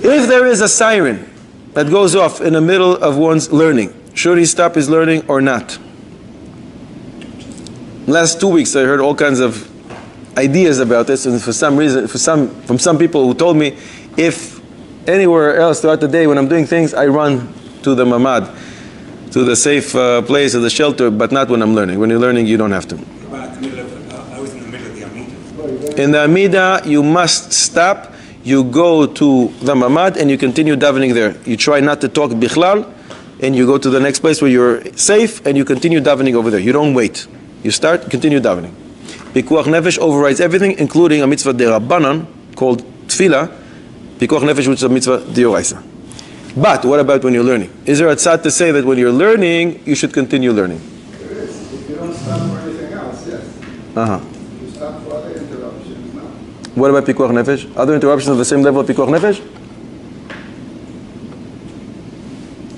If there is a siren that goes off in the middle of one's learning, should he stop his learning or not? Last 2 weeks I heard all kinds of ideas about this, and for some reason, from some people who told me, if anywhere else throughout the day when I'm doing things, I run to the MAMAD, to the safe place or the shelter, but not when I'm learning. When you're learning, you don't have to. I was in the middle of the Amida. In the Amida, you must stop. You go to the MAMAD and you continue davening there. You try not to talk bichlal, and you go to the next place where you're safe and you continue davening over there. You don't wait. You start, continue davening. Pikuach nefesh overrides everything, including a mitzvah derabanan called tefillah. Pikuach nefesh, which is a mitzvah deoraisa. But what about when you're learning? Is there a tzad to say that when you're learning, you should continue learning? There is. If you don't stop for anything else, yes. You stop for other interruptions, no. What about pikuach nefesh? Other interruptions of the same level of pikuach nefesh?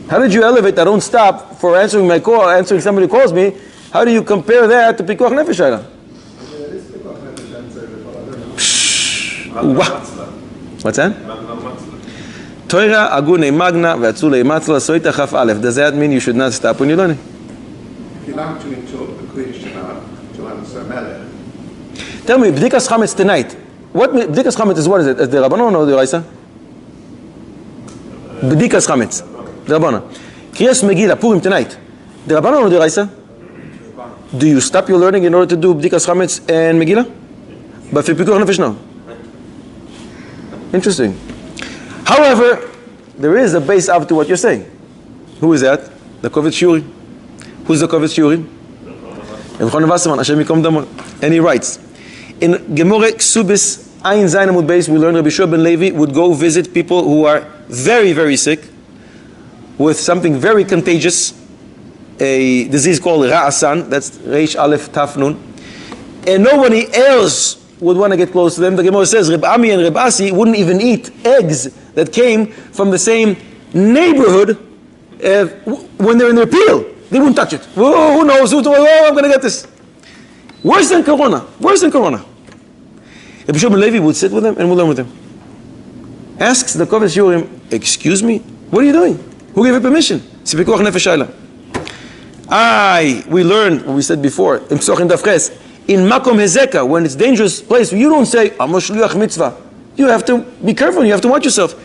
How did you elevate I don't stop for answering my call, answering somebody who calls me? How do you compare that to pikuach nefesh? What's that? Torah agune magna ve'atzulei matzla soita chaf aleph. Does that mean you should not stop when you're learning? If you're not doing to answer melech. Tell me, b'dikas chametz tonight. What b'dikas chametz is? What is it? Is the Rabbanon or the Raisa? B'dikas chametz, the Rabbanon. Kriyas Megillah Purim tonight. The Rabbanon or the Raisa? Do you stop your learning in order to do b'dikas chametz and Megillah? But for pikuach nefesh, no. Interesting. However, there is a base up to what you're saying. Who is that? The Kovetz Shuri. Who's the Kovetz Shuri? And he writes, in Gemore Ksubis Ayin Zayin Amud Beis, we learn Rabbi Shua ben Levi would go visit people who are very, very sick with something very contagious, a disease called Ra'asan, that's Reish Aleph Taf Nun, and nobody else would want to get close to them. The Gemara says Reb Ami and Reb Asi wouldn't even eat eggs that came from the same neighborhood when they're in their peel. They wouldn't touch it. Who knows? I'm going to get this. Worse than Corona. Worse than Corona. Rabbi Shua ben Levi would sit with them and would learn with them. Asks the Kovetz Shurim, excuse me, what are you doing? Who gave you permission? We learned what we said before, in Makom Hezeka, when it's dangerous place, you don't say, I'm a shliach mitzvah. You have to be careful, you have to watch yourself.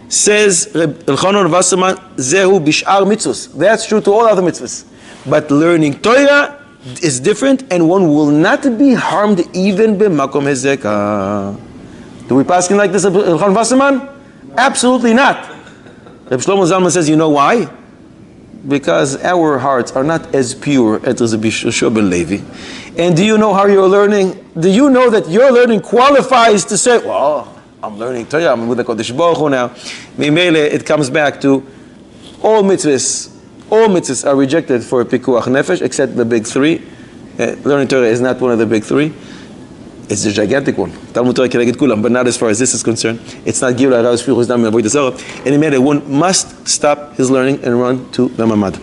Says Elchanan Wasserman, Zehu bish'ar mitzvos. That's true to all other mitzvahs. But learning Torah is different, and one will not be harmed even b'makom hezeka. Do we pass like this, Elchanan Wasserman? Absolutely not. Reb Shlomo Zalman says, you know why? Because our hearts are not as pure as Rabbi Shua ben Levi. And do you know how you're learning? Do you know that your learning qualifies to say, well, I'm learning Torah, I'm with the Kodesh Baruch Hu now. Mimele, it comes back to all mitzvahs. All mitzvahs are rejected for pikuach nefesh, except the big three. Learning Torah is not one of the big three. It's a gigantic one. Talmud Torah keneged kulam, but not as far as this is concerned. It's not Gilui Hara Shfichus Dam Avodas Zarah. And Mimele, one must stop his learning and run to the Mamad.